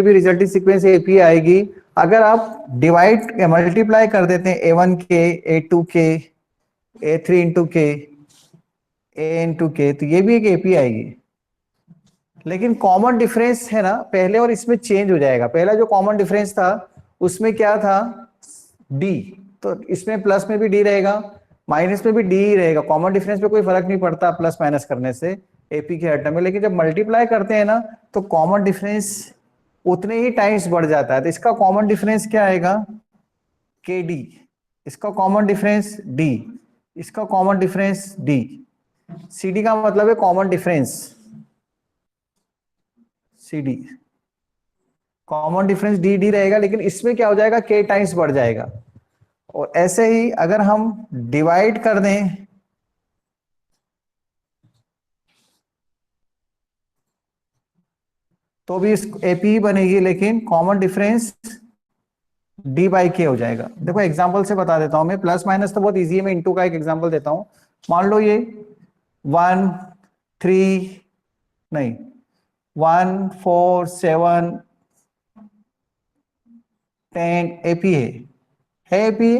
भी resulting sequence AP आएगी। अगर आप डिवाइड मल्टीप्लाई कर देते हैं A1 के A2 के A3 इंटू के A इंटू के, तो ये भी एक एपी आएगी। लेकिन कॉमन डिफरेंस है ना पहले और इसमें चेंज हो जाएगा। पहला जो कॉमन डिफरेंस था उसमें क्या था, डी, तो इसमें प्लस में भी डी रहेगा, माइनस में भी डी ही रहेगा। कॉमन डिफरेंस पे कोई फर्क नहीं पड़ता प्लस माइनस करने से एपी के हर टर्म में। लेकिन जब मल्टीप्लाई करते हैं ना तो कॉमन डिफरेंस उतने ही टाइम्स बढ़ जाता है। तो इसका कॉमन डिफरेंस क्या आएगा, के डी, इसका कॉमन डिफरेंस डी, इसका common difference d. C d का मतलब है common difference, c d common difference d d रहेगा, लेकिन इसमें क्या हो जाएगा, के टाइम्स बढ़ जाएगा। और ऐसे ही अगर हम डिवाइड कर दें तो भी एपी ही बनेगी, लेकिन कॉमन डिफरेंस डी बाई के हो जाएगा। देखो एग्जांपल से बता देता हूं मैं, प्लस माइनस तो बहुत इजी है, मैं इनटू का एक एग्जांपल देता हूं। मान लो ये 1 3 नहीं 1 4 7 10 एपी है एपी है,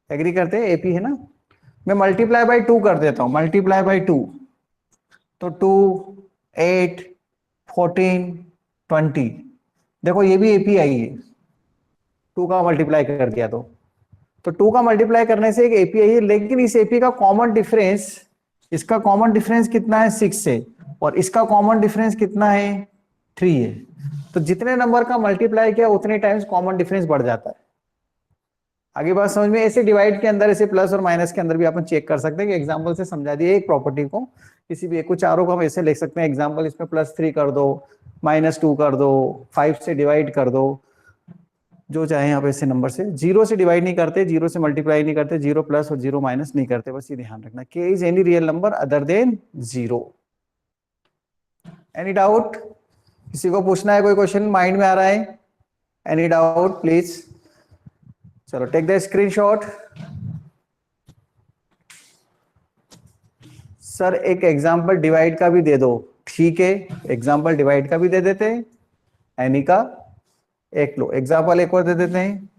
एग्री करते हैं एपी है ना। मैं मल्टीप्लाई बाई 2 कर देता हूं, मल्टीप्लाई बाई 2, तो 2 8 14 20, देखो ये भी एपी आई है, 2 का मल्टीप्लाई कर दिया तो 2 का मल्टीप्लाई करने से एक एपी आई है। लेकिन इस एपी का कॉमन डिफरेंस, इसका कॉमन डिफरेंस कितना है 6 है, और इसका कॉमन डिफरेंस कितना है 3 है। तो जितने नंबर का मल्टीप्लाई किया उतने टाइम्स कॉमन डिफरेंस बढ़ जाता है। आगे बात समझ में, ऐसे डिवाइड के अंदर, ऐसे प्लस और माइनस के अंदर भी अपन चेक कर सकते हैं कि एग्जांपल से समझा दिए एक प्रॉपर्टी को, किसी भी एक को, चारों को हम ऐसे लिख सकते हैं एग्जांपल, इसमें +3 कर दो, -2 कर दो, 5 से डिवाइड कर दो, जो चाहे आप ऐसे नंबर से। 0 से डिवाइड नहीं करते, 0 से मल्टीप्लाई नहीं करते, 0 प्लस और 0 माइनस नहीं करते, बस ये ध्यान रखना। के is any real number other than 0। Any doubt, किसी को पूछना है, कोई क्वेश्चन माइंड में आ रहा है? एनी डाउट प्लीज, चलो टेक द स्क्रीनशॉट। सर एक एग्जांपल डिवाइड का भी दे दो, ठीक है, एग्जांपल डिवाइड का भी दे देते हैं, एनी का एक लो एग्जांपल, एक और दे देते हैं।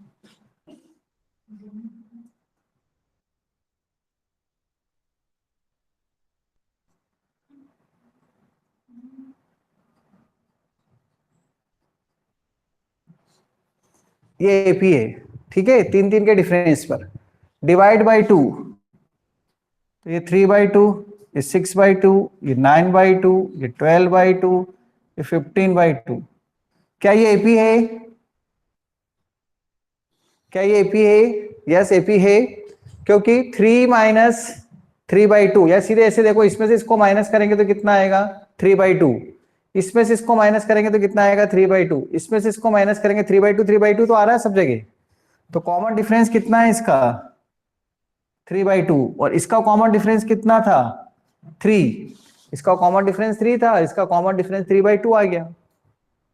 ये एपी है, ठीक है, 3 के डिफरेंस पर डिवाइड बाई 2, तो ये 3/2, ये 6/2, ये 9/2, ये 12/2, ये 15/2। क्या ये एपी है? क्या ये एपी है? यस एपी है, क्योंकि 3 माइनस 3/2, या सीधे ऐसे देखो, इसमें से इसको माइनस करेंगे तो कितना आएगा 3/2, इसमें से इसको माइनस करेंगे तो कितना आएगा 3/2, इसमें से इसको माइनस करेंगे 3/2 तो आ रहा है सब जगह। तो कॉमन डिफरेंस कितना है इसका 3/2, और इसका कॉमन डिफरेंस कितना था 3, इसका कॉमन डिफरेंस 3 था, इसका कॉमन डिफरेंस 3/2 आ गया।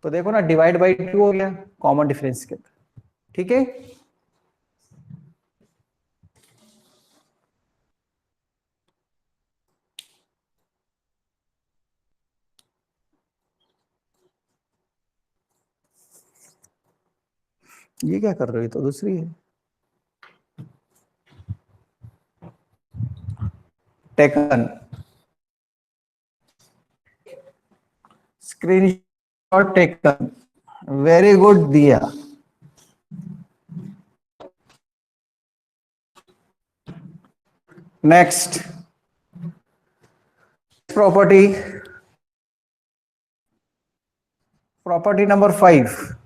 तो देखो ना, डिवाइड बाई 2 हो गया कॉमन डिफरेंस के, ठीक है। ये क्या कर रही, तो दूसरी है, taken, screenshot taken, very good दिया। Next property, property number 5,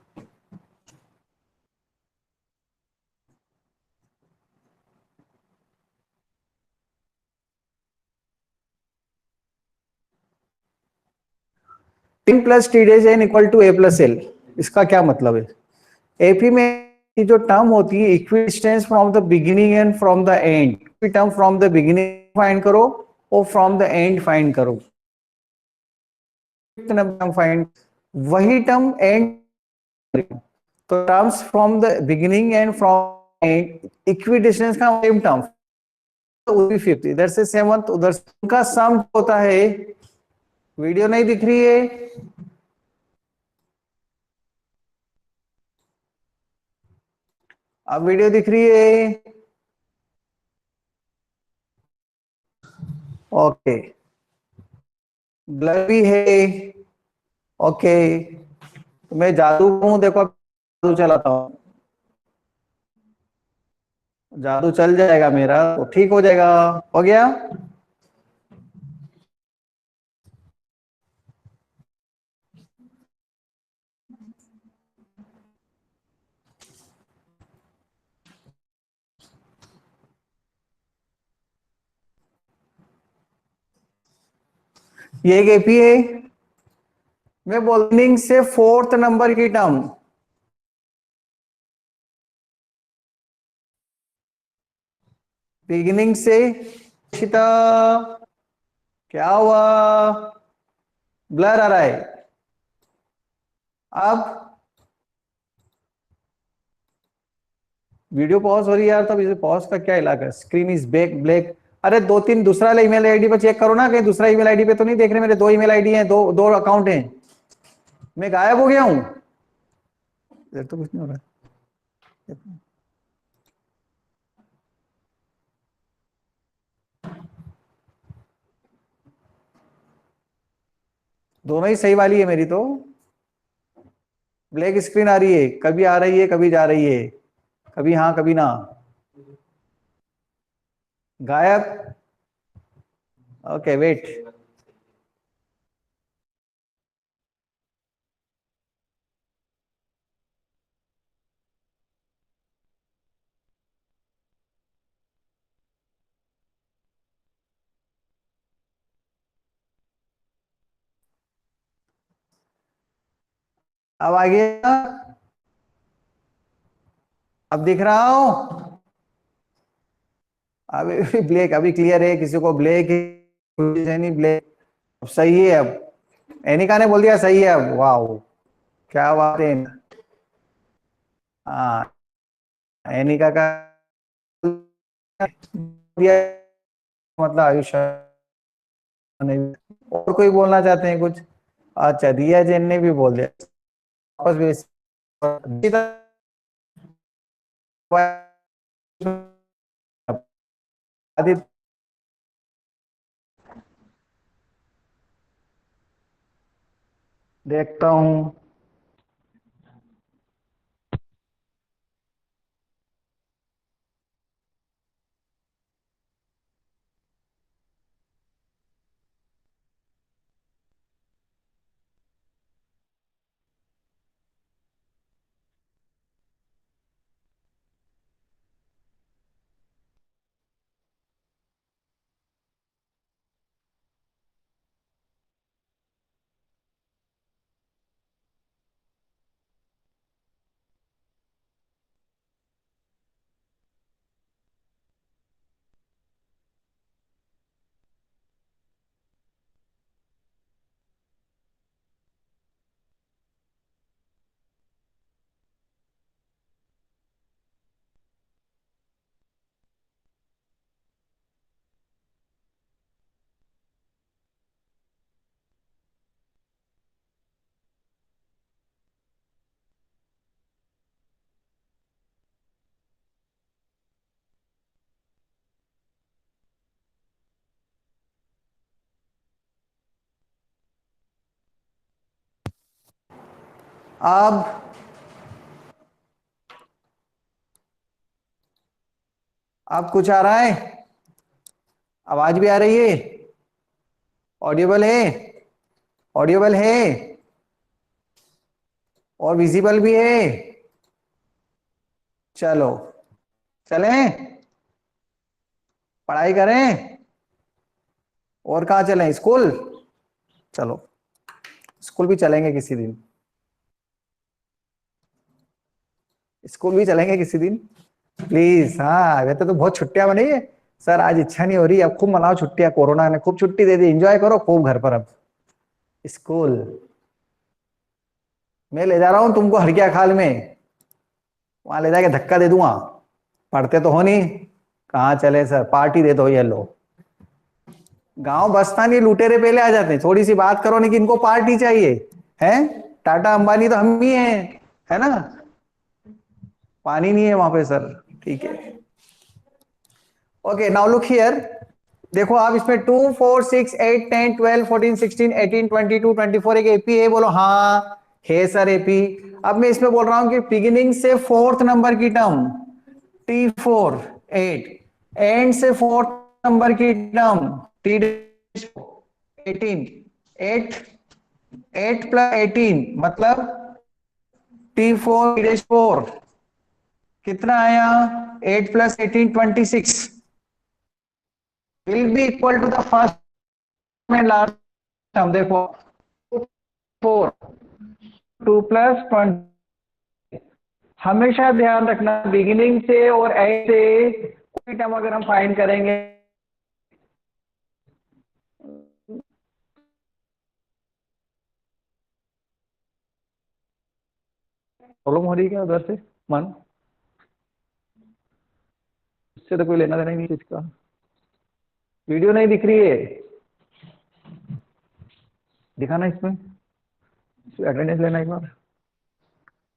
T n plus T days n equal to A plus L. इसका क्या मतलब है? एपी में जो टर्म होती है equidistance from the beginning and from the end, term from the beginning find करो और फ्रॉम द एंड फाइंड करो, फाइंड वही टर्म एंड, तो terms from the beginning and from and equidistance का सेम टर्म, तो 50 इधर से 7 उधर से, उनका सम होता है। वीडियो नहीं दिख रही है? अब वीडियो दिख रही है? ओके। ब्लर भी है। ओके। तो मैं जादू हूं, देखो अब जादू चलाता हूं। जादू चल जाएगा मेरा तो ठीक हो जाएगा। हो गया। ये एक एपी है। मैं बोलिंग से फोर्थ नंबर की टर्म। बिगिनिंग से शिता। क्या हुआ? ब्लर आ रहा है। अब वीडियो पॉज हो रही है यार, तब इसे पॉज का क्या इलाका? Screen is back black. अरे दो तीन दूसरा ईमेल आईडी पे चेक करो ना, कहीं दूसरा ईमेल आईडी पे तो नहीं देख रहे? मेरे दो ईमेल आईडी हैं, दो दो अकाउंट हैं। मैं गायब हो गया हूं? इधर तो कुछ नहीं हो रहा है। दोनों ही सही वाली है मेरी तो। ब्लैक स्क्रीन आ रही है, कभी आ रही है कभी जा रही है, कभी हाँ कभी ना। गायब। Okay wait. अब आ गया। अब दिख रहा हूं? अभी ब्लैक, अभी क्लियर है, किसी को ब्लैक है नहीं ब्लैक। अब सही है अब। एनिका ने बोल दिया सही है अब। वाह, क्या बात है। हाँ, एनिका का दिया, मतलब आयुष ने भी। और कोई बोलना चाहते हैं कुछ? अच्छा, दिया जैन ने भी बोल दिया। वापस भी आदित्य। देखता हूं। अब कुछ आ रहा है? आवाज भी आ रही है? ऑडिबल है? ऑडिबल है? और विजिबल भी है? चलो, चलें? पढ़ाई करें? और कहाँ चलें? स्कूल? चलो, स्कूल भी चलेंगे किसी दिन। स्कूल भी चलेंगे किसी दिन, प्लीज। हाँ, वैसे तो बहुत छुट्टियां बनी है। सर आज इच्छा नहीं हो रही, अब खूब मनाओ छुट्टियां, कोरोना ने खूब छुट्टी दे दी, एंजॉय करो खूब घर पर अब। स्कूल मैं ले जा रहा हूं तुमको हरकिया खाल में। वहां ले जाके धक्का दे दूंगा। पढ़ते तो हो नहीं। कहाँ चले सर, पार्टी दे दो ये लो। गांव बसता नहीं, लुटेरे पहले आ जाते हैं। थोड़ी सी बात करो नहीं कि इनको पार्टी चाहिए। हैं? टाटा अंबानी तो हम ही हैं, है ना? पानी नहीं है वहां पे सर, ठीक है। ओके नाउ लुक हियर, देखो आप इसमें 2 4 6 8 10 12 14 16 18 22 24 एक एपी है, बोलो हाँ है सर एपी। अब मैं इसमें बोल रहा हूं कि बिगिनिंग से फोर्थ नंबर की टर्म T4 8, एंड से फोर्थ नंबर की टर्म T 18, 8 8 प्लस 18 मतलब T4 T4 कितना आया, 8 plus 18 26 will be equal to the first and last term, देखो 4 2 प्लस 20। हमेशा ध्यान रखना बिगिनिंग से और एंड से कोई टर्म अगर हम फाइंड करेंगे, प्रॉब्लम हो रही है क्या उधर से मन, इससे तो कोई लेना देना ही नहीं इसका, वीडियो नहीं दिख रही है, दिखाना इसमें अटेंडेंस लेना एक बार,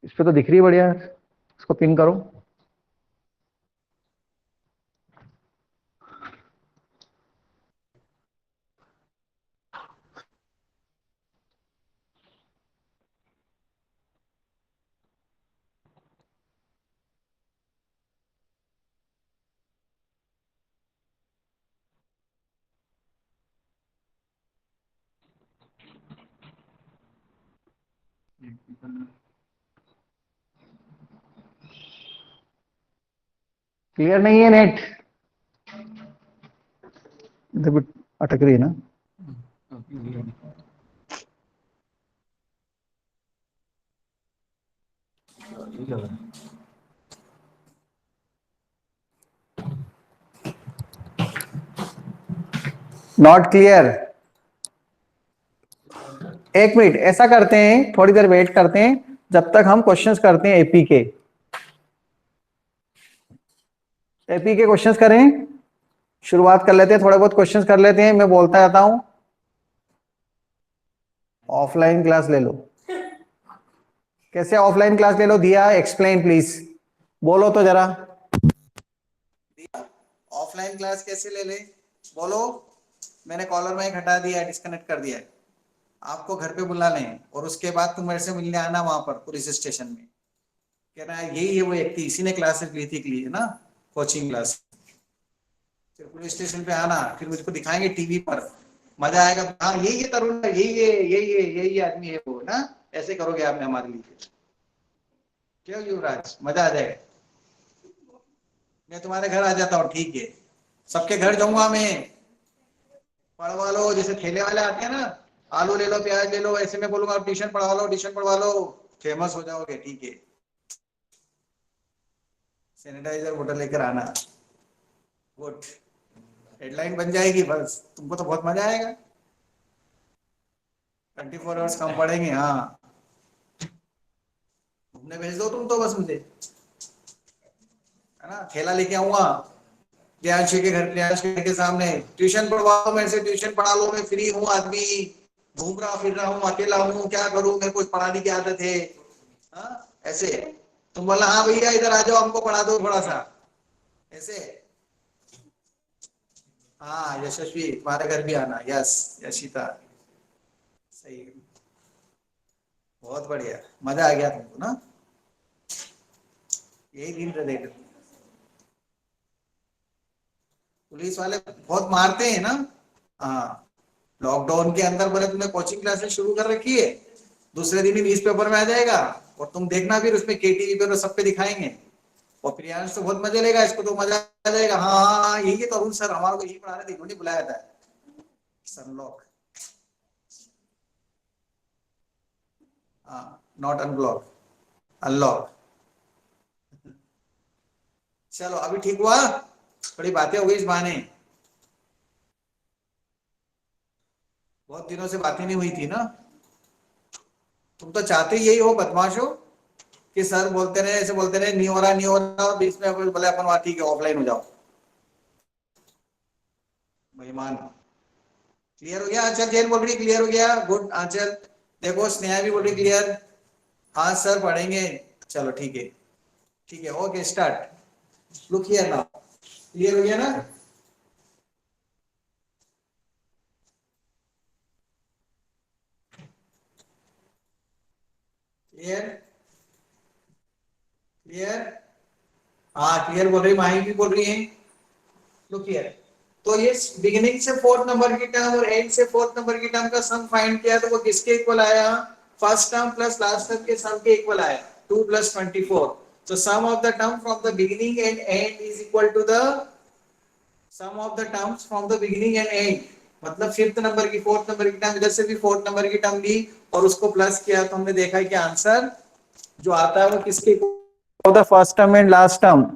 इस पे तो दिख रही है बढ़िया, इसको पिन करो। क्लियर नहीं है नेट, देखो अटक रही है ना, नॉट क्लियर। एक मिनट ऐसा करते हैं, थोड़ी देर वेट करते हैं जब तक हम क्वेश्चंस करते हैं एपी के, एपी के क्वेश्चंस करें, शुरुआत कर लेते हैं, थोड़े बहुत क्वेश्चंस कर लेते हैं, मैं बोलता रहता हूं। ऑफलाइन क्लास ले लो, कैसे ऑफलाइन क्लास ले लो, दिया एक्सप्लेन प्लीज, बोलो तो जरा, ऑफलाइन क्लास कैसे ले ले, बोलो। मैंने कॉलर माइक हटा दिया है, डिस्कनेक्ट कर दिया है, आपको घर पे बुला लें और उसके बाद तुम मेरे से मिलने आना वहां पर पुलिस स्टेशन में, कह रहा है यही है वो व्यक्ति, इसी ने क्लासेस ली थी, है ना कोचिंग क्लास, फिर पुलिस स्टेशन पे आना, फिर मुझको दिखाएंगे टीवी पर, मजा आएगा, हाँ यही है तरुण, यही आदमी है वो ना, ऐसे करोगे आपने हमारे लिए, क्यों युवराज, मजा आ जाएगा। मैं तुम्हारे घर आ जाता हूँ, ठीक है, सबके घर जाऊंगा मैं, पढ़वा लो, जैसे ठेले वाले आते हैं ना, आलू ले लो प्याज ले लो, ऐसे में बोलूंगा ट्यूशन पढ़वा लो, ट्यूशन पढ़वा लो, फेमस हो जाओगे, ठीक है। सैनिटाइजर बोतल लेकर आना, गुड, हेडलाइन बन जाएगी, बस तुमको तो बहुत मजा आएगा, 24 आवर्स कम पड़ेंगे, हाँ घूमने भेज दो तुम तो बस मुझे, है ना, ठेला लेके आऊंगा प्रियांशु के घर, प्रियांशु के घर के सामने, ट्यूशन पढ़वा लो मेरे से, ट्यूशन पढ़ा लो, मैं फ्री हूँ आदमी, घूम रहा फिर रहा हूँ, अकेला हूँ, क्या करूँ, मेरे को पढ़ाने की आदत है, हाँ ऐसे, तुम बोला हाँ भैया इधर आ जाओ हमको पढ़ा दो थोड़ा सा, ऐसे, हाँ यशस्वी तुम्हारे घर भी आना, यस यशिता, सही, बहुत बढ़िया, मजा आ गया तुमको ना, यही दिन रिलेटेड, पुलिस वाले बहुत मारते हैं ना, हाँ लॉकडाउन के अंदर बोले तुमने कोचिंग क्लासेस शुरू कर रखी है, दूसरे दिन ही न्यूज पेपर में आ जाएगा, और तुम देखना फिर उसमें केटीवी पे सब पे दिखाएंगे, और प्रियांश तो बहुत मजे लेगा, इसको तो मजा आ जाएगा, हाँ हाँ हाँ यही है तो अरुण सर हमारे को यही पढ़ा रहे थे, इन्होंने बुलाया था, सनलॉक, हाँ नॉट अनब्लॉक, अनलॉक, चलो अभी ठीक हुआ, थोड़ी बातें हो गई इस बहाने, बहुत दिनों से बातें नहीं हुई थी ना, तुम तो चाहते यही हो बदमाश हो, कि सर बोलते रहे, ऐसे बोलते रहे, नहीं हो रहा नहीं हो रहा, और बीच में बोले अपन वहां ठीक है ऑफलाइन हो जाओ, मेहमान, क्लियर हो गया, आंचल जैन बोल रही क्लियर हो गया, गुड आंचल, देखो स्नेहा भी बोल रही क्लियर, हाँ सर पढ़ेंगे, चलो ठीक है, ठीक है, okay start. Look here now, clear हो गया ना? क्लियर क्लियर, हाँ क्लियर बोल रही, माही भी बोल रही है। लुक हियर, तो ये बिगिनिंग से फोर्थ नंबर की टर्म और एंड से फोर्थ नंबर की टर्म का सम फाइंड किया, तो वो किसके इक्वल आया? First term plus last term के सम के इक्वल आया, 2 + 24। So sum of the term from the beginning and end is equal to the sum of the terms from the beginning and end। मतलब fifth number की fourth number की term, इधर से भी fourth number की term ली और उसको plus किया, तो हमने देखा कि आंसर जो आता है वो किसके equal, first term and last term.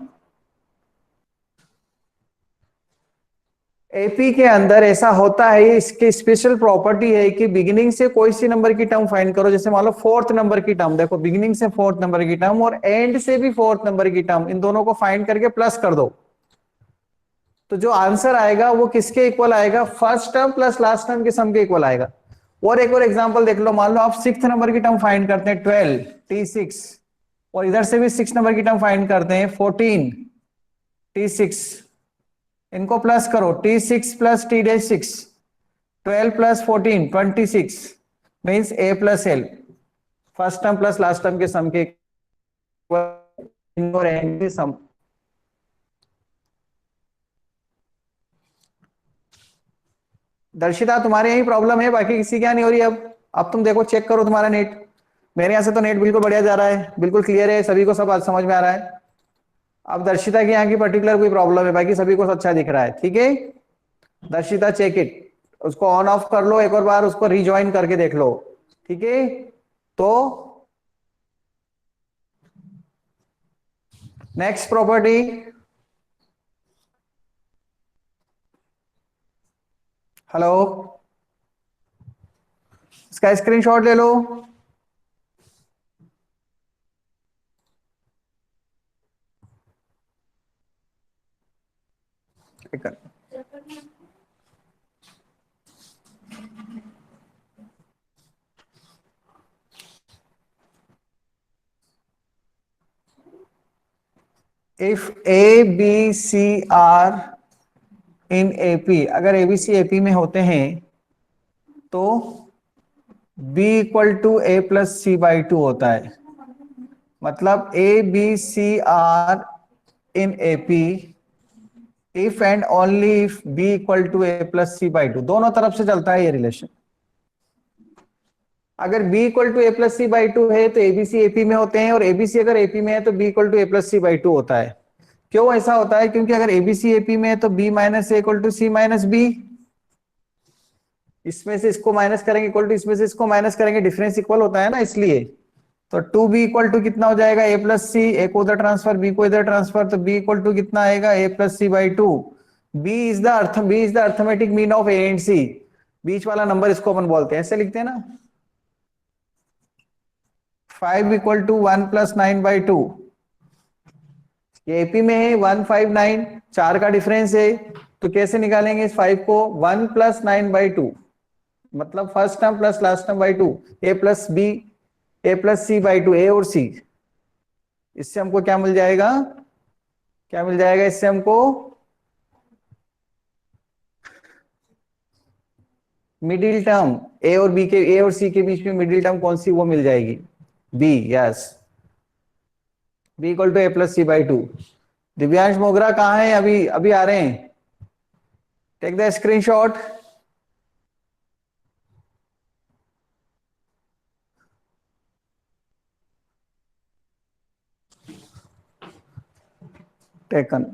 AP के अंदर ऐसा होता है, इसकी स्पेशल प्रॉपर्टी है कि बिगिनिंग से कोई सी नंबर की टर्म फाइंड करो, जैसे मान लो फोर्थ नंबर की टर्म, देखो बिगिनिंग से फोर्थ नंबर की टर्म और एंड से भी फोर्थ नंबर की टर्म, इन दोनों को फाइंड करके प्लस कर दो, तो जो आंसर आएगा वो किसके इक्वल आएगा? First term plus last term के सम के इक्वल आएगा। और एक और एग्जांपल देख लो, मान लो आप सिक्स नंबर की टर्म फाइंड करते हैं 12 T6, और इधर से भी सिक्स नंबर की टर्म फाइंड करते हैं 14 T6, इनको प्लस करो, T6 + T-6, 12 + 14 26 means A + L, first term plus last term के सम के इक्वल और एंड के सम। दर्शिता तुम्हारे यही प्रॉब्लम है, बाकी किसी क्या नहीं हो रही। अब तुम देखो, चेक करो तुम्हारा नेट, मेरे यहाँ से तो नेट बिल्कुल बढ़िया जा रहा है, बिल्कुल क्लियर है, सभी को सब आज समझ में आ रहा है। अब दर्शिता के यहाँ की पर्टिकुलर कोई प्रॉब्लम है, बाकी सभी को अच्छा दिख रहा है, ठीक है। दर्शिता चेक इट, उसको ऑन ऑफ कर लो एक और बार, उसको रिज्वाइन करके देख लो, ठीक है। तो नेक्स्ट प्रॉपर्टी, हेलो, इसका स्क्रीनशॉट ले लो। If A B C are in AP, अगर एबीसी एपी में होते हैं तो b = a + c/2 होता है। मतलब a B C are in AP if and only if b = a + c/2, दोनों तरफ से चलता है ये रिलेशन। अगर b = a + c/2 है तो एबीसी एपी में होते हैं, और एबीसी अगर एपी में है तो b = a + c/2 होता है। क्यों ऐसा होता है? क्योंकि अगर एबीसी एपी में है तो b - a = c - b, इसमें से इसको माइनस करेंगे इक्वल टू इसमें से इसको माइनस करेंगे, डिफरेंस इक्वल होता है ना, इसलिए। तो 2b = कितना हो जाएगा? a + c, a को उधर ट्रांसफर, b को इधर ट्रांसफर, तो b = कितना आएगा? a + c/2। b is the arithmetic mean of a and c, बीच वाला नंबर इसको अपन बोलते हैं, ऐसे लिखते हैं ना। 5 = 1 + 9/2, ये एपी में है 159, 4 का डिफरेंस है, तो कैसे निकालेंगे इस 5 को? 1 + 9/2, मतलब first term plus last term by 2, a + b, a + c/2, a और c। इससे हमको क्या मिल जाएगा? क्या मिल जाएगा इससे हमको? मिडिल टर्म, a और b के, a और c के बीच में मिडिल टर्म कौन सी, वो मिल जाएगी b। Yes, b = a + c/2। Divyansh Mogra कहाँ है? अभी अभी आ रहे हैं, take the screenshot. Taken.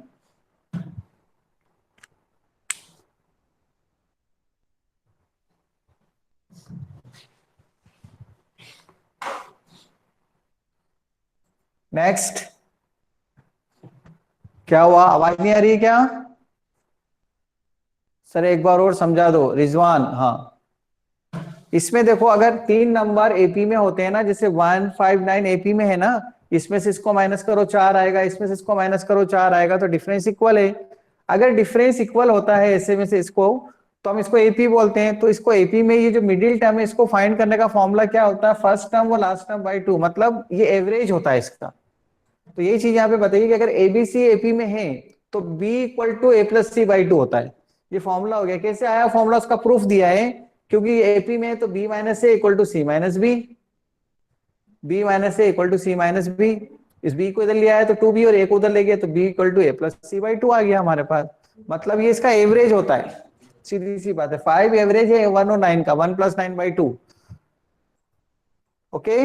Next, क्या हुआ? आवाज नहीं आ रही है क्या? सर एक बार और समझा दो, रिजवान। हाँ, इसमें देखो, अगर 3 नंबर एपी में होते हैं ना, जैसे 159 एपी में है ना, इसमें से इसको माइनस करो 4 आएगा, इसमें से इसको माइनस करो 4 आएगा, तो डिफरेंस इक्वल है। अगर डिफरेंस इक्वल होता है ऐसे में से इसको, तो हम इसको एपी बोलते हैं। तो इसको एपी में ये जो मिडिल टर्म है, इसको फाइंड करने का फॉर्मूला क्या होता है? फर्स्ट टर्म और लास्ट टर्म बाई 2, मतलब ये एवरेज होता है इसका। तो यही चीज यहाँ पे बताइए कि अगर एबीसी एपी में है तो B equal to A plus C by two होता है। ये फॉर्मूला हो गया। कैसे आया फॉर्मूला, उसका प्रूफ दिया है, क्योंकि एपी में है तो b minus a equal to c minus b, b minus a equal to c minus b. इस बी को इधर लिया है तो टू बी, और ए को उधर ले गया तो B equal to A plus C by two आ गया हमारे पास। मतलब ये इसका एवरेज होता है, सीधी सी बात है। 5 एवरेज है 1 और 9 का, 1 + 9/2। ओके,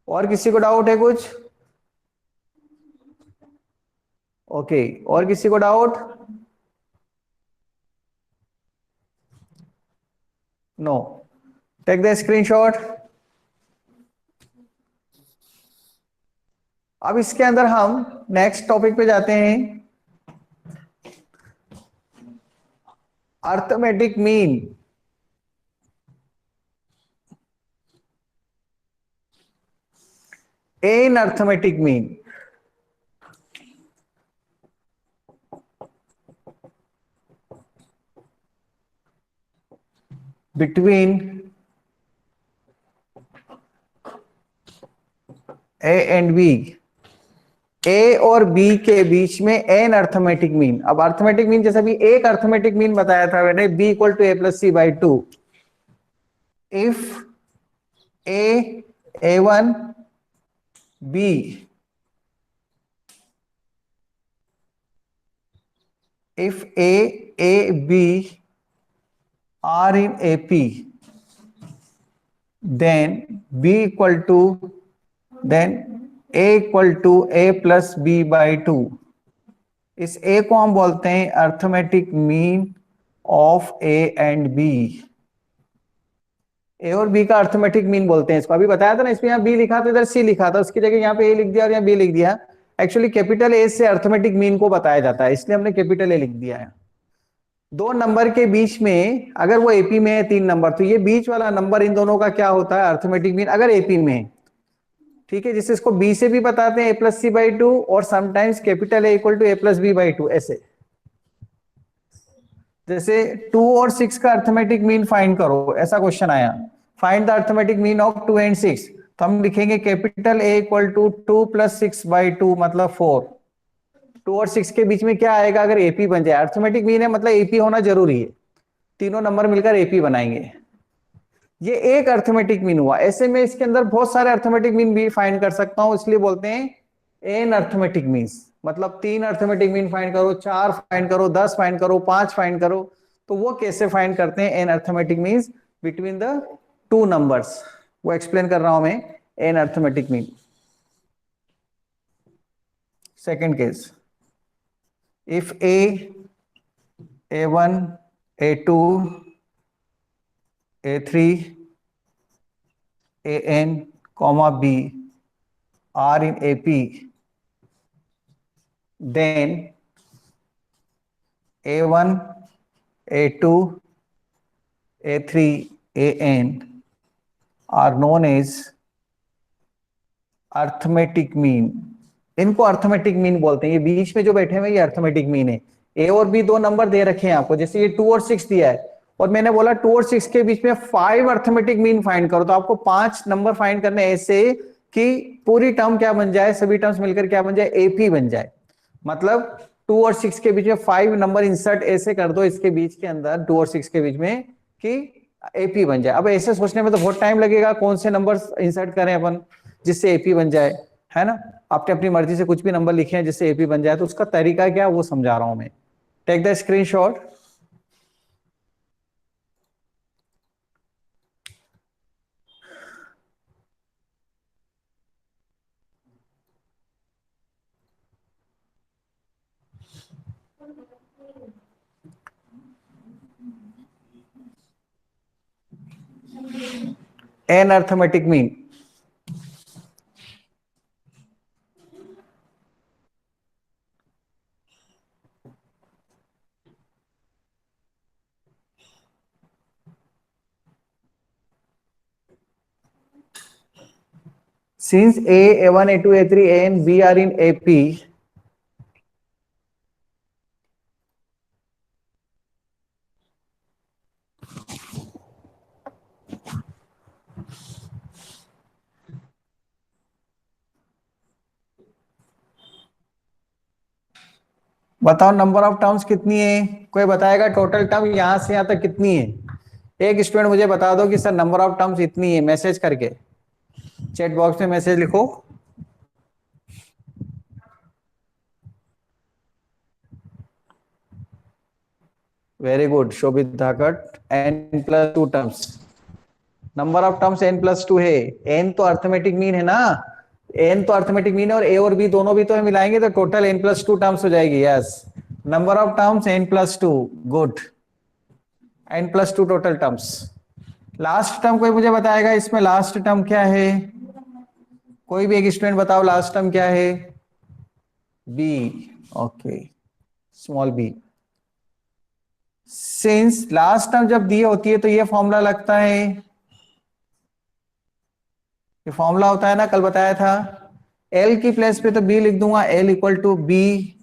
और किसी को डाउट है कुछ? ओके, और किसी को doubt? No, take the screenshot. अब इसके अंदर हम नेक्स्ट टॉपिक पे जाते हैं, arithmetic mean. An arithmetic mean between A and B, A और बी के बीच में एन अर्थमेटिक मीन। अब अर्थमेटिक मीन जैसा भी एक अर्थमेटिक मीन बताया था मैंने, B equal to A plus C by two. If A one B if a b are in ap, then b equal to, then a equal to a plus b by 2। इस a को हम बोलते हैं arithmetic mean of a and b। ए और B का arithmetic mean बोलते हैं इसको। अभी बताया था ना, इसमें यहाँ बी लिखा था, इधर सी लिखा था, उसकी जगह यहाँ पे ए लिख दिया और यहाँ बी लिख दिया। एक्चुअली कैपिटल ए से अर्थमेटिक मीन को बताया जाता है, इसलिए हमने कैपिटल ए लिख दिया है। दो नंबर के बीच में अगर वो एपी में है 3 नंबर, तो ये बीच वाला नंबर इन दोनों का क्या होता है, अर्थमेटिक मीन, अगर एपी में है। ठीक है, जिससे इसको बी से भी बताते हैं a plus C by two, और sometimes capital a equal to A plus b by two, ऐसे। जैसे 2 और 6 का अर्थमेटिक मीन फाइंड करो, ऐसा क्वेश्चन आया, find the arithmetic mean of 2 and 6। तो हम लिखेंगे कैपिटल ए इक्वल टू 2 + 6/2 मतलब 4। 2 और 6 के बीच में क्या आएगा अगर एपी बन जाए, अर्थमेटिक मीन है मतलब एपी होना जरूरी है, तीनों नंबर मिलकर एपी बनाएंगे। ये एक अर्थमेटिक मीन हुआ। ऐसे में इसके अंदर बहुत सारे अर्थमेटिक मीन भी फाइंड कर सकता हूं, इसलिए बोलते हैं एन अर्थमेटिक मीन्स। मतलब 3 अर्थमेटिक मीन फाइंड करो, 4 फाइंड करो, 10 फाइंड करो, 5 फाइंड करो। तो वो कैसे फाइंड करते हैं an arithmetic means between the two numbers, वो एक्सप्लेन कर रहा हूं मैं। An arithmetic mean, second case, if a1 a2 a3 an comma b are in ap, then a1 a2 a3 an are known as arithmetic mean. इनको arithmetic mean बोलते हैं। ये बीच में जो बैठे हुए ये अर्थमेटिक मीन है। ए और बी दो नंबर दे रखे हैं आपको, जैसे ये 2 और 6 दिया है, और मैंने बोला 2 और 6 के बीच में 5 अर्थमेटिक मीन फाइंड करो, तो आपको 5 नंबर फाइंड करने ऐसे कि पूरी टर्म क्या बन जाए, सभी टर्म्स मिलकर क्या बन जाए, एपी बन जाए। मतलब 2 और 6 के बीच में 5 नंबर इंसर्ट ऐसे कर दो इसके बीच के अंदर, 2 और 6 के बीच में, कि एपी बन जाए। अब ऐसे सोचने में तो बहुत टाइम लगेगा, कौन से नंबर इंसर्ट करें अपन जिससे एपी बन जाए, है ना। आपने अपनी मर्जी से कुछ भी नंबर लिखे हैं जिससे एपी बन जाए, तो उसका तरीका क्या वो समझा रहा हूं मैं। Take the screenshot. An arithmetic mean, since a1 a2 a3 a and b are in ap, बताओ नंबर ऑफ टर्म्स कितनी है, कोई बताएगा टोटल टर्म यहां से यहां तक कितनी है? एक स्टूडेंट मुझे बता दो कि सर नंबर ऑफ टर्म्स इतनी है, मैसेज करके चैट बॉक्स में मैसेज लिखो। Very good Shobhit Dhakat, n+2 terms. Number of terms n+2 है। n तो अर्थमेटिक मीन है ना, n तो अर्थमेटिक मीन है, और a और b दोनों भी तो है, मिलाएंगे तो टोटल n+2 टर्म्स हो जाएगी। Yes, number of terms n+2। Good, n+2 total terms. Last term कोई मुझे बताएगा इसमें लास्ट टर्म क्या है? कोई भी एक स्टूडेंट बताओ लास्ट टर्म क्या है? b। Okay, small b। Since last term जब दी होती है तो ये फॉर्मूला लगता है, ये फॉर्मूला होता है ना, कल बताया था। एल की प्लेस पे तो बी लिख दूंगा, l equal to b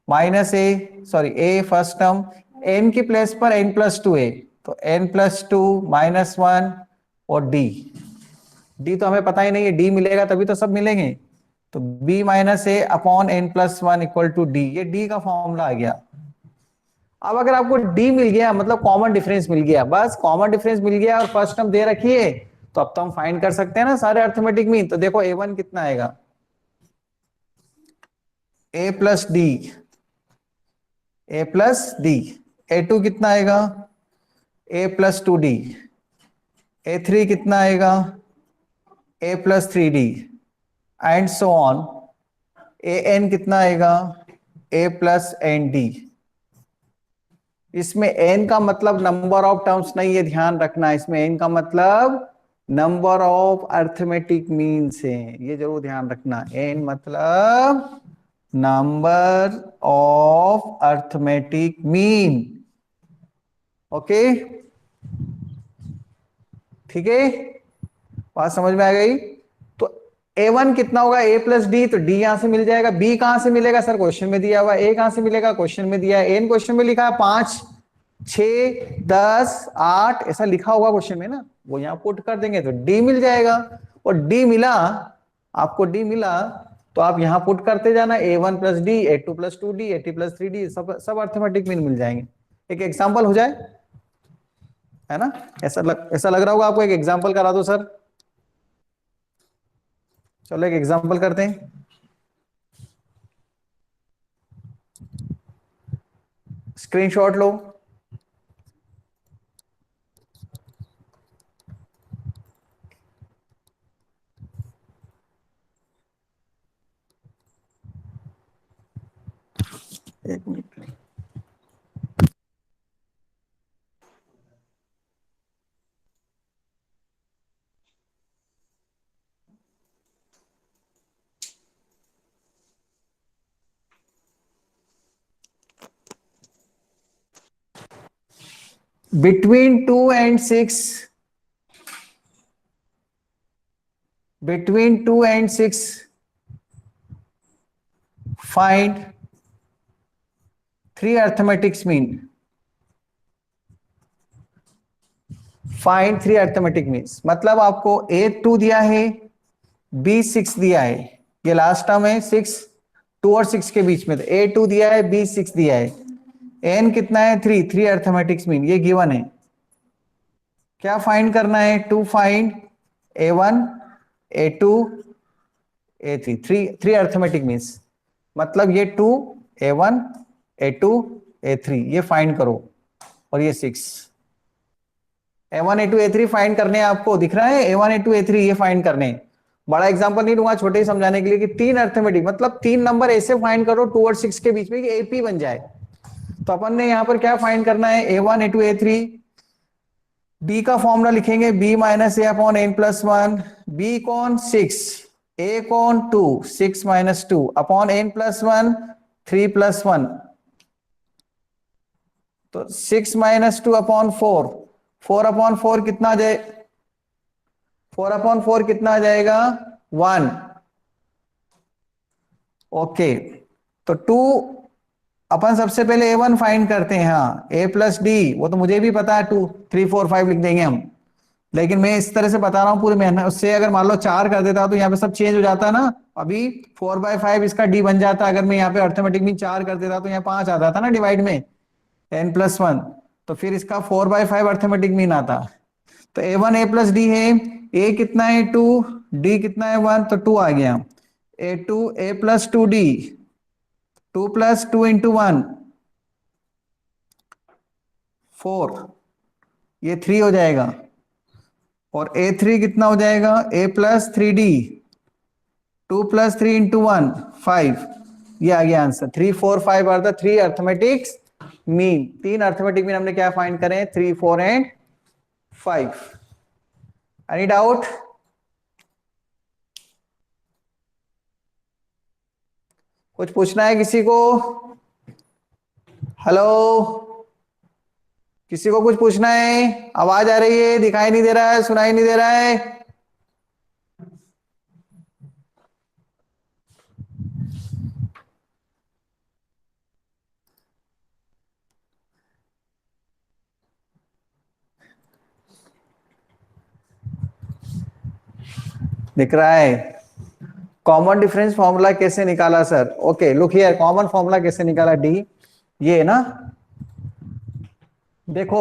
minus a, sorry a first term, n की प्लेस पर n+2 है, तो n+2 -1 और डी। डी तो हमें पता ही नहीं है, डी मिलेगा तभी तो सब मिलेंगे। तो b minus a upon n+1 equal to d, ये डी का फॉर्मूला आ गया। अब अगर आपको डी मिल गया मतलब कॉमन डिफरेंस मिल गया, बस कॉमन डिफरेंस मिल गया और फर्स्ट टर्म दे रखी है, तो अब तो हम फाइंड कर सकते हैं ना सारे अर्थमेटिक मीन। तो देखो a1 कितना आएगा, a plus D, a plus D. a2 कितना आएगा, a+2d। a3 कितना आएगा, a+3d and so on. an कितना आएगा, a+nd। इसमें n का मतलब नंबर ऑफ टर्म्स नहीं है, ध्यान रखना, इसमें n का मतलब नंबर ऑफ अर्थमेटिक मीन्स है, ये जरूर ध्यान रखना। n मतलब number of arithmetic mean. Okay, ठीक है, बात समझ में आ गई? तो a1 कितना होगा, a+d, तो d यहां से मिल जाएगा। b कहां से मिलेगा सर, क्वेश्चन में दिया हुआ। a कहां से मिलेगा, क्वेश्चन में दिया है। n क्वेश्चन में लिखा है 5, 6, 10, 8 ऐसा लिखा होगा क्वेश्चन में ना, वो यहां पुट कर देंगे तो d मिल जाएगा। और d मिला, आपको d मिला तो आप यहां पुट करते जाना, a1+d, a2+2d, a3+3d, सब अर्थमेटिक मीन मिल जाएंगे। एक एग्जांपल हो जाए, है ना? ऐसा लग रहा होगा आपको, एक एग्जांपल करा दो सर। चलो एक एग्जांपल करते हैं। स्क्रीनशॉट लो। एक minute, between 2 and 6, between 2 and 6 find 3 arithmetics mean, find 3 arithmetic means। मतलब आपको a2 दिया है, b6 दिया है, ये लास्ट टर्म है 6, 2 और 6 के बीच में, तो a2 दिया है, b6 दिया है, n कितना है 3, 3 अर्थमेटिक्स मीन ये गिवन है। क्या फाइंड करना है, to find a1, a2, a3, 3 arithmetic means. मतलब ये 2, a1, a2, a3 ये फाइंड करो, और ये 6, a1, a2, a3 फाइंड करने हैं आपको, दिख रहा है a1, a2, a3 ये फाइंड करने हैं। बड़ा एग्जांपल नहीं दूंगा, छोटे ही समझाने के लिए कि 3 अर्थमेटिक मतलब 3 नंबर ऐसे फाइंड करो 2 और 6 के बीच में कि एपी बन जाए। तो अपन ने यहां पर क्या फाइंड करना है, a1, a2, a3, b का फॉर्मूला लिखेंगे b minus a upon n+1, b कौन 6, a कौन 2, 6 माइनस 2 अपॉन n+1, 3+1, तो 6 माइनस 2 अपॉन 4, 4 अपॉन 4 कितना आ जाए, 4 अपॉन 4 कितना आ जाएगा 1। ओके, तो 2 अपन सबसे पहले a1 फाइंड करते हैं। हाँ, a+d वो तो मुझे भी पता है, 2, 3, 4, 5 लिख देंगे हम। लेकिन मैं इस तरह से बता रहा हूँ पूरी मेहनत, उससे अगर मान लो 4 कर देता तो यहाँ पे सब चेंज हो जाता ना। अभी 4/5 इसका डी बन जाता, अगर मैं यहाँ पे अर्थमेटिक मीन 4 कर देता तो यहाँ 5 आ जाता ना डिवाइड में, n+1। तो फिर इसका 4/5 अर्थमेटिक मीन आता। तो a1 a+d है, a कितना है 2, d कितना है 1, तो 2 आ गया। a2 a+2d, 2+2 × 1 4, ये 3 हो जाएगा। और a3 कितना हो जाएगा, a+3d, 2+3 × 1 5। ये आ गया answer. 3 4 5 are the 3 arithmetics mean. 3 arithmetic mean हमने क्या फाइंड करें, 3 4 एंड 5। Any doubt? कुछ पूछना है किसी को? हेलो, किसी को कुछ पूछना है? आवाज आ रही है, दिखाई नहीं दे रहा है, सुनाई नहीं दे रहा है? दिख रहा है? कॉमन डिफरेंस फॉर्मूला कैसे निकाला sir? Okay look here, common formula कैसे निकाला, डी ये है ना, देखो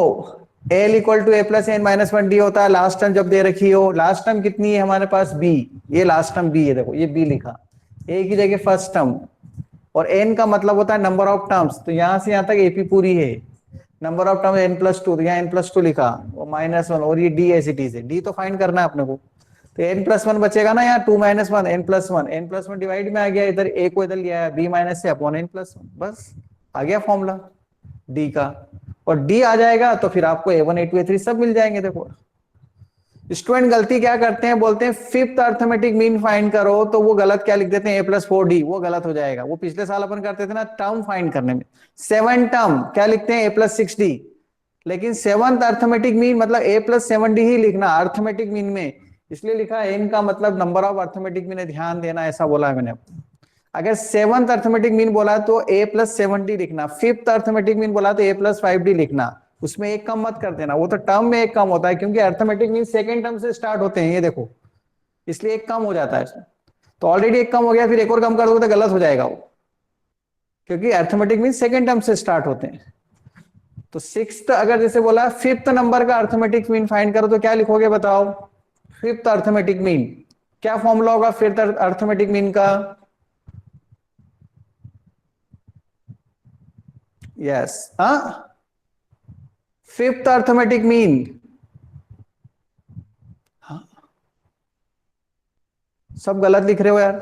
L = a+n-1d होता है लास्ट टर्म जब दे रखी हो। लास्ट टर्म कितनी है हमारे पास, b। ये लास्ट टर्म b है, देखो ये b लिखा, a की जगह फर्स्ट टर्म। और n का मतलब होता है नंबर ऑफ टर्म्स, तो यहां से यहां तक ap पूरी है। नंबर ऑफ टर्म n+2, तो यहाँ n+2 लिखा, वो -1, और ये d एज इट इज है। d तो फाइंड करना है अपने को, तो n+1 बचेगा ना, यहाँ 2 - 1 n+1, n+1 डिवाइड में आ गया, इधर a को इधर लिया है, b - से अपॉन n+1, बस आ गया फॉर्मूला डी का। और डी आ जाएगा तो फिर आपको a1 a2 a3 सब मिल जाएंगे। देखो स्टूडेंट गलती क्या करते हैं, बोलते हैं फिफ्थ अर्थमेटिक मीन फाइंड करो, तो वो गलत क्या लिख देते हैं, a+4d, वो गलत हो जाएगा। वो पिछले साल अपन करते थे ना टर्म फाइंड करने में, 7 टर्म क्या लिखते हैं, a+6d। लेकिन सेवंथ अर्थमेटिक मीन मतलब a+7d ही लिखना अर्थमेटिक मीन में, इसलिए लिखा n का मतलब नंबर ऑफ अर्थमेटिक मीन है, ध्यान देना, ऐसा बोला है मैंने। अगर सेवंथ अर्थमेटिक मीन बोला तो a+7d लिखना, फिफ्थ अर्थमेटिक मीन बोला तो a+5d लिखना, उसमें एक कम मत कर देना, वो तो टर्म में एक कम होता है, क्योंकि अर्थमेटिक मीन सेकंड टर्म से स्टार्ट होते हैं, ये देखो, इसलिए एक कम हो जाता है इसमें। तो ऑलरेडी एक कम हो गया, फिर एक और कम कर दोगे तो गलत हो जाएगा वो, क्योंकि अर्थमेटिक मीन सेकंड टर्म से स्टार्ट होते हैं। तो सिक्स्थ, अगर जैसे बोला फिफ्थ नंबर का अर्थमेटिक मीन फाइंड करो, तो क्या लिखोगे बताओ, फिफ्थ अर्थमेटिक मीन क्या फॉर्मूला होगा फिफ्थ अर्थमेटिक मीन का? यस, हाँ, फिफ्थ अर्थमेटिक मीन, सब गलत लिख रहे हो यार।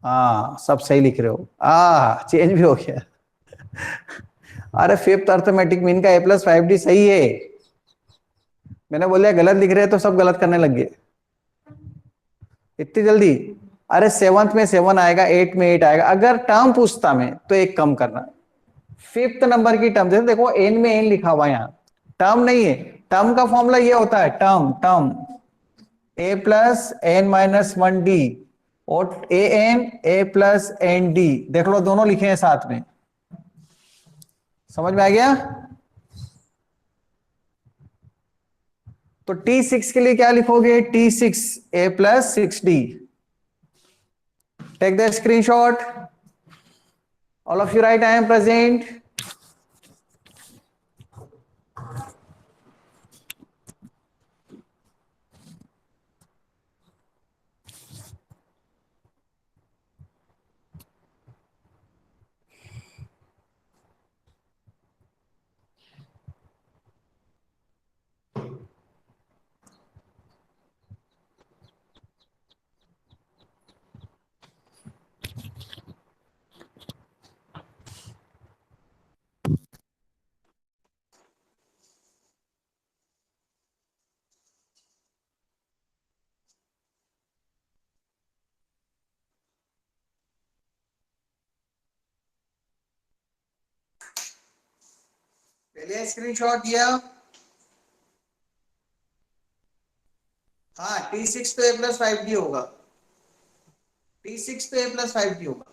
हाँ सब सही लिख रहे हो, चेंज भी हो गया। अरे फिफ्थ अर्थमेटिक मीन का a+5d सही है, मैंने बोला गलत लिख रहे हैं तो सब गलत करने लग गए इतनी जल्दी। अरे सेवंथ में 7 आएगा, 8 में 8 आएगा, अगर टर्म पूछता मैं तो एक कम करना। फिफ्थ नंबर की टर्म, जैसे देखो n में n लिखा हुआ है, यहाँ टर्म नहीं है। टर्म का फॉर्मूला ये होता है, टर्म टर्म a+n-1d, और a+n-d, देख लो दोनों लिखे हैं साथ में, समझ में आ गया? तो T6 के लिए क्या लिखोगे, T6 a+6d। Take the screenshot, all of you right I am present. पहले स्क्रीनशॉट दिया, हाँ T6 तो a+5d होगा, T6 तो a+5d होगा।